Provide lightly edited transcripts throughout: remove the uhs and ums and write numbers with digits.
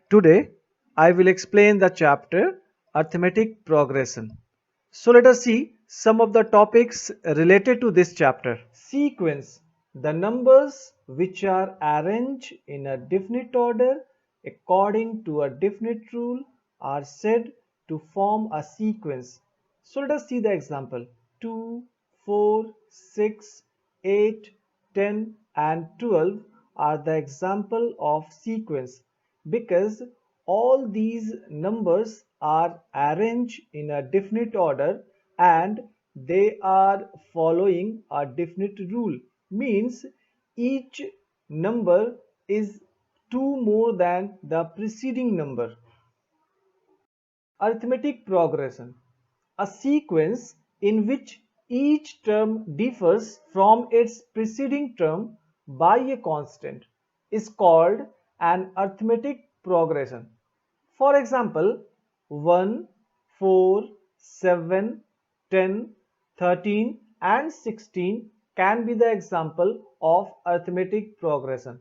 Today, I will explain the chapter Arithmetic Progression. So let us see some of the topics related to this chapter. Sequence. The numbers which are arranged in a definite order according to a definite rule are said to form a sequence. So let us see the example. 2, 4, 6, 8, 10 and 12 are the example of sequence because all these numbers are arranged in a definite order and they are following a definite rule, means each number is 2 more than the preceding number. Arithmetic progression, a sequence in which each term differs from its preceding term by a constant, is called an arithmetic progression. For example, 1, 4, 7, 10, 13 and 16 can be the example of arithmetic progression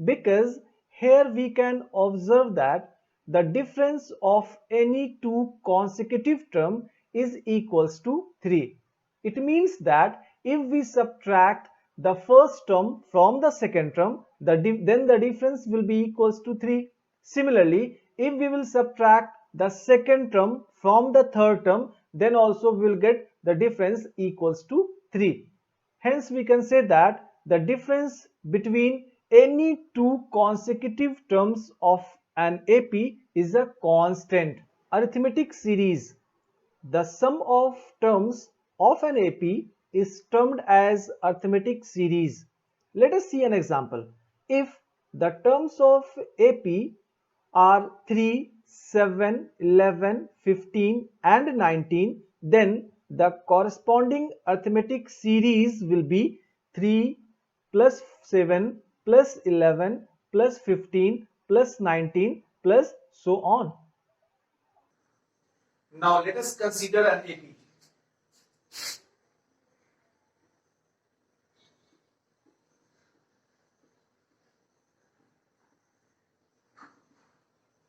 because here we can observe that the difference of any two consecutive term is equals to 3. It means that if we subtract the first term from the second term, then the difference will be equals to 3. Similarly, if we will subtract the second term from the third term, then also we will get the difference equals to 3. Hence, we can say that the difference between any two consecutive terms of an AP is a constant. Arithmetic series. The sum of terms of an AP is termed as arithmetic series. Let us see an example. If the terms of AP are 3, 7, 11, 15 and 19, then the corresponding arithmetic series will be 3 plus 7 plus 11 plus 15 plus 19 plus so on. Now let us consider an AP.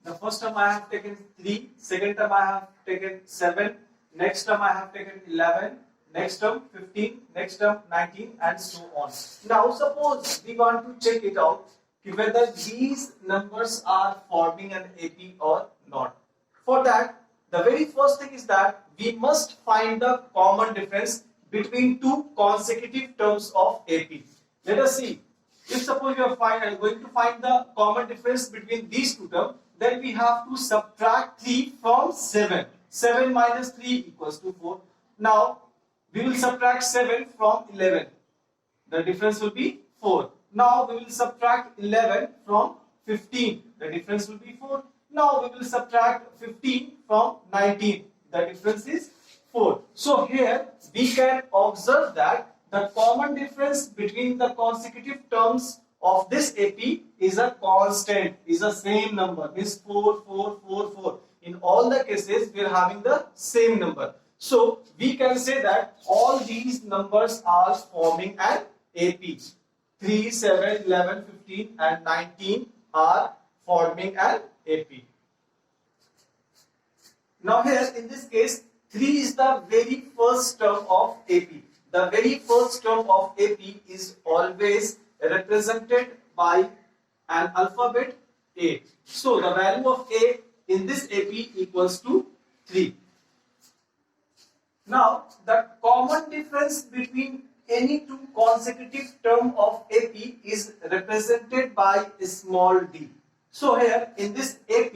The first term I have taken 3, second term I have taken 7, next term I have taken 11, next term 15, next term 19 and so on. Now suppose we want to check it out whether these numbers are forming an AP or not. For that, the very first thing is that we must find the common difference between two consecutive terms of AP. Let us see. If suppose you are going to find the common difference between these two terms, then we have to subtract 3 from 7. 7 minus 3 equals to 4. Now, we will subtract 7 from 11. The difference will be 4. Now, we will subtract 11 from 15. The difference will be 4. Now, we will subtract 15 from 19. The difference is 4. So, here we can observe that the common difference between the consecutive terms of this AP is a constant, is the same number, means 4, 4, 4, 4. In all the cases, we are having the same number. So, we can say that all these numbers are forming an AP. 3, 7, 11, 15 and 19 are forming an AP. Now here in this case, 3 is the very first term of AP. The very first term of AP is always represented by an alphabet A. So the value of A in this AP equals to 3. Now the common difference between any two consecutive term of AP is represented by a small d. So here in this AP,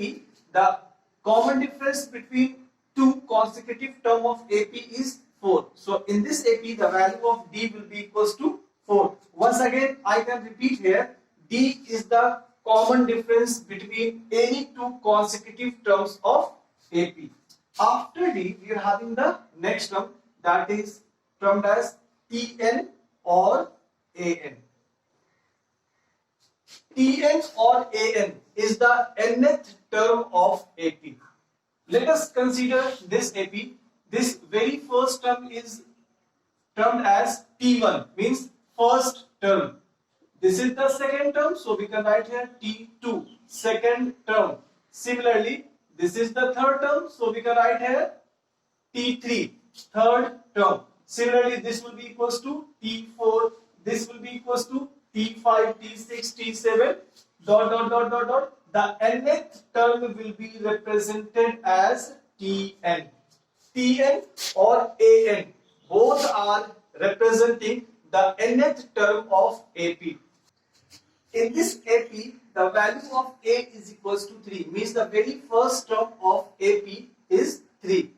the common difference between two consecutive term of AP is 4. So in this AP, the value of d will be equals to 4. Once again, I can repeat here, d is the common difference between any two consecutive terms of AP. After d, we are having the next term, that is termed as Tn or An. Tn or An is the nth term of AP. Let us consider this AP. This very first term is termed as T1, means first term. This is the second term, so we can write here T2, second term. Similarly, this is the third term, so we can write here T3, third term. Similarly, this will be equals to T4, this will be equals to T5, T6, T7, dot, dot, dot, dot, dot. The nth term will be represented as Tn. Tn or An, both are representing the nth term of AP. In this AP, the value of A is equals to 3, means the very first term of AP is 3.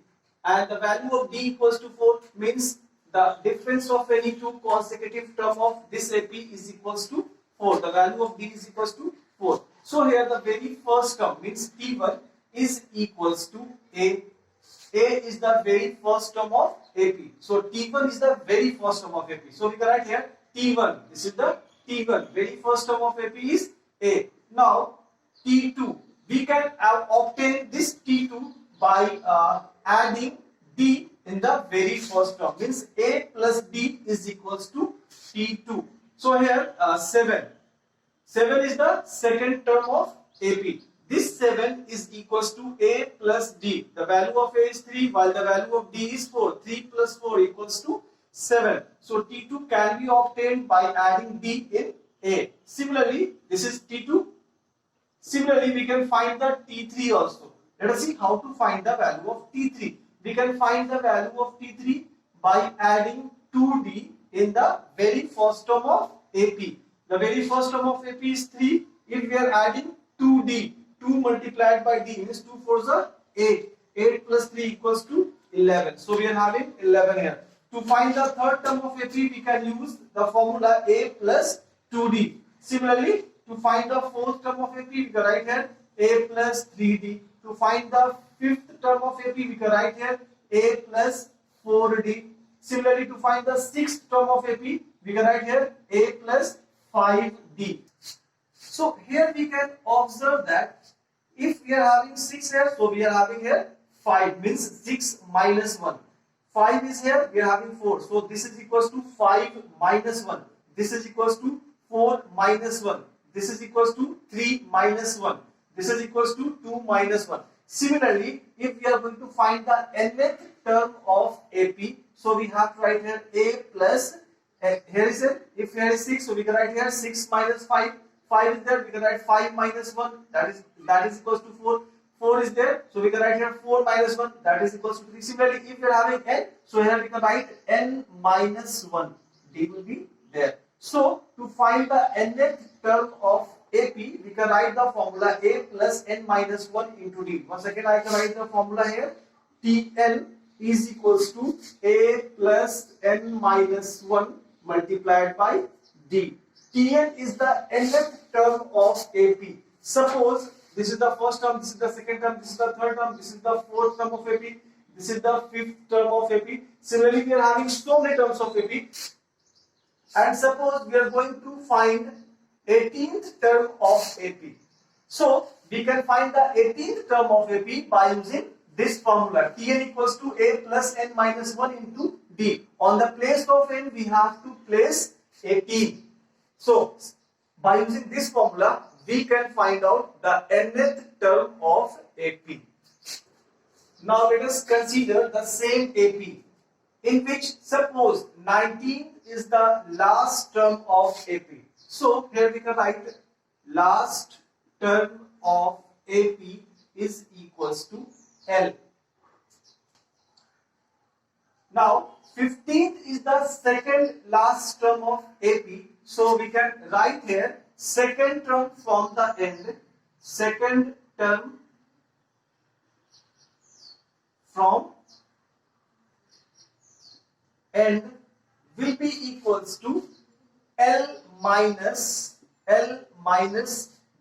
And the value of D equals to 4, means the difference of any two consecutive term of this AP is equals to 4. The value of D is equals to 4. So here the very first term, means T1, is equals to A. A is the very first term of AP. So T1 is the very first term of AP. So we can write here T1. This is the T1. Very first term of AP is A. Now T2. We can obtain this T2 by adding D in the very first term. Means A plus D is equals to T2. So here 7. 7 is the second term of AP. This 7 is equals to A plus D. The value of A is 3 while the value of D is 4. 3 plus 4 equals to 7. So T2 can be obtained by adding D in A. Similarly, this is T2. Similarly, we can find the T3 also. Let us see how to find the value of T3. We can find the value of T3 by adding 2D in the very first term of AP. The very first term of AP is 3. If we are adding 2D, 2 multiplied by D means 2 4s are 8. 8 plus 3 equals to 11. So we are having 11 here. To find the third term of AP, we can use the formula A plus 2D. Similarly, to find the fourth term of AP, we can write here A plus 3D. To find the fifth term of AP, we can write here A plus 4D. Similarly, to find the sixth term of AP, we can write here A plus 5D. So here we can observe that if we are having 6 here, so we are having here 5, means 6 minus 1. 5 is here, we are having 4. So this is equals to 5 minus 1. This is equals to 4 minus 1. This is equals to 3 minus 1. This is equals to 2 minus 1. Similarly, if we are going to find the nth term of AP, so we have to write here A plus, here is it, if here is 6, so we can write here 6 minus 5. 5 is there, we can write 5 minus 1, that is equals to 4. 4 is there, so we can write here 4 minus 1, that is equals to 3. Similarly, if we are having n, so here we can write n minus 1, d will be there. So, to find the nth term of AP, we can write the formula A plus n minus 1 into D. Once again, I can write the formula here. Tn is equals to A plus n minus 1 multiplied by D. Tn is the nth term of AP. Suppose this is the first term, this is the second term, this is the third term, this is the fourth term of AP, this is the fifth term of AP. Similarly, we are having so many terms of AP. And suppose we are going to find 18th term of AP. So we can find the 18th term of AP by using this formula. Tn equals to A plus n minus 1 into D. On the place of n, we have to place 18. So by using this formula, we can find out the nth term of AP. Now let us consider the same AP, in which suppose 19 is the last term of AP. So here we can write last term of AP is equals to L. Now 15th is the second last term of AP. So we can write here second term from the end, second term from end will be equals to L minus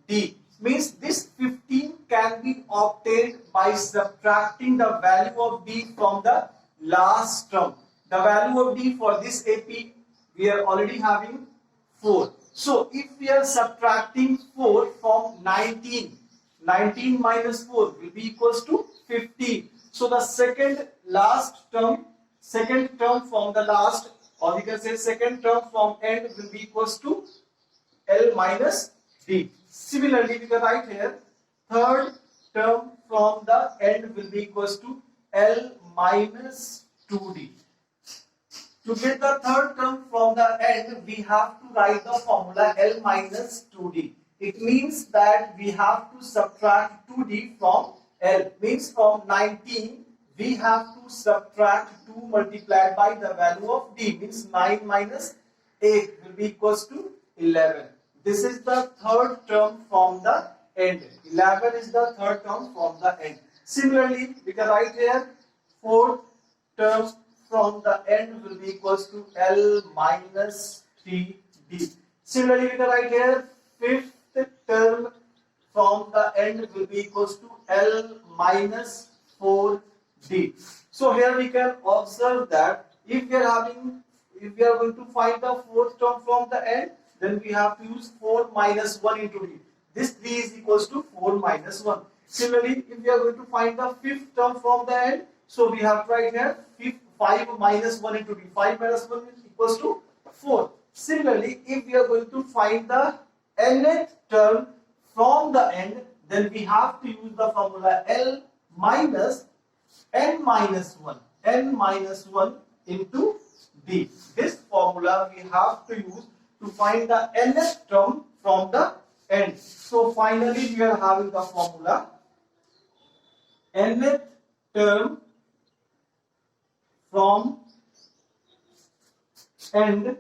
D. Means this 15 can be obtained by subtracting the value of D from the last term. The value of D for this AP, we are already having 4. So if we are subtracting 4 from 19, 19 minus 4 will be equals to 15. So the second term from the last, or we can say second term from end will be equals to L minus D. Similarly, we can write here third term from the end will be equals to L minus 2D. To get the third term from the end, we have to write the formula L minus 2D. It means that we have to subtract 2D from L. Means from 19, we have to subtract 2 multiplied by the value of D. Means 9 minus 8 will be equals to 11. This is the third term from the end. 11 is the third term from the end. Similarly, we can write here fourth term from the end will be equals to L minus 3D. Similarly, we can write here fifth term from the end will be equals to L minus 4D. So here we can observe that if we are going to find the fourth term from the end, then we have to use 4 minus 1 into D. This 3 is equals to 4 minus 1. Similarly, if we are going to find the fifth term from the end, so we have to write here 5 minus 1 into D. 5 minus 1 is equals to 4. Similarly, if we are going to find the nth term from the end, then we have to use the formula L minus n minus 1. N minus 1 into D. This formula we have to use to find the nth term from the end. So finally we are having the formula nth term from end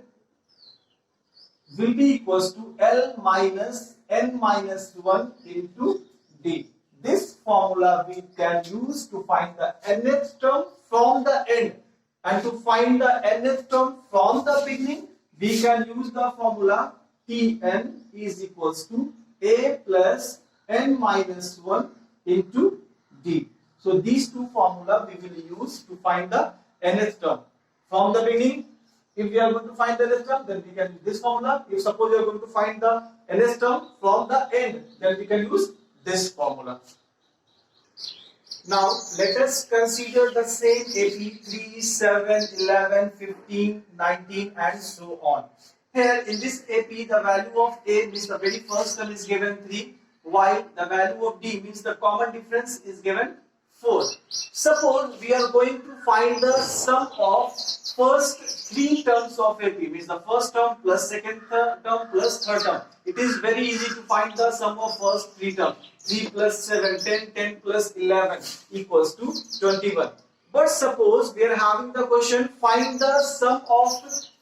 will be equals to L minus n minus 1 into D. This formula we can use to find the nth term from the end, and to find the nth term from the beginning we can use the formula Tn is equals to A plus n minus 1 into D. So these two formula we will use to find the nth term. From the beginning, if we are going to find the nth term, then we can use this formula. If suppose we are going to find the nth term from the end, then we can use this formula. Now let us consider the same AP 3, 7, 11, 15, 19 and so on. Here in this AP the value of A means the very first term is given 3, while the value of D means the common difference is given 4. Suppose we are going to find the sum of first 3 terms of AP, means the first term plus second term plus third term. It is very easy to find the sum of first 3 terms. 3 plus 7, 10, 10 plus 11 equals to 21. But suppose we are having the question, find the sum of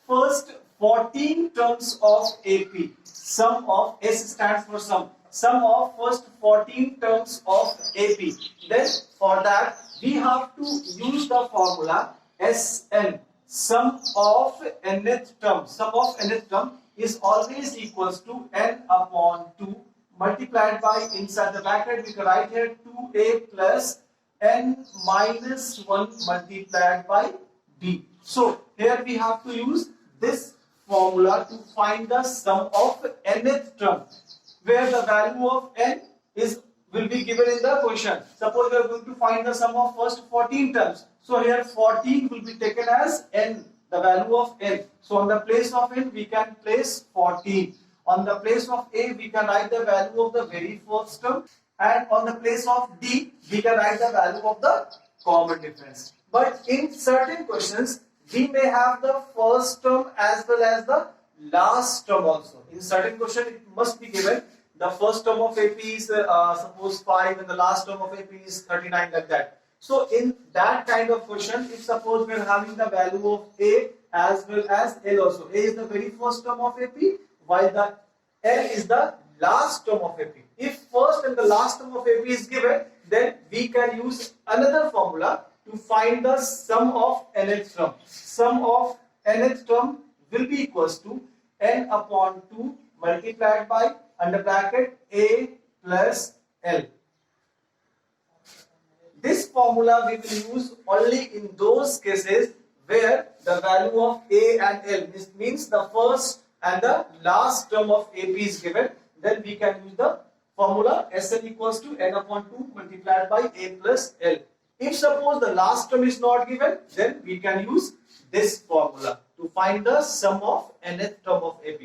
first 14 terms of AP. Sum of S stands for sum. Sum of first 14 terms of AP. Then for that we have to use the formula Sn. Sum of nth term. Sum of nth term is always equals to n upon 2 multiplied by, inside the bracket we can write here 2a plus n minus 1 multiplied by d. So here we have to use this formula to find the sum of nth term, where the value of n will be given in the question. Suppose we are going to find the sum of first 14 terms. So here 14 will be taken as n, the value of n. So on the place of n we can place 14. On the place of A we can write the value of the very first term, and on the place of D we can write the value of the common difference. But in certain questions we may have the first term as well as the last term also. In certain question it must be given the first term of AP is suppose 5 and the last term of AP is 39, like that. So in that kind of question, if suppose we are having the value of A as well as L also. A is the very first term of AP, while the L is the last term of AP. If first and the last term of AP is given, then we can use another formula to find the sum of nth term. Sum of nth term will be equals to n upon 2 multiplied by, under bracket, A plus L. This formula we will use only in those cases where the value of A and L means the first and the last term of AP is given. Then we can use the formula Sn equals to n upon 2 multiplied by A plus L. If suppose the last term is not given, then we can use this formula to find the sum of nth term of AP.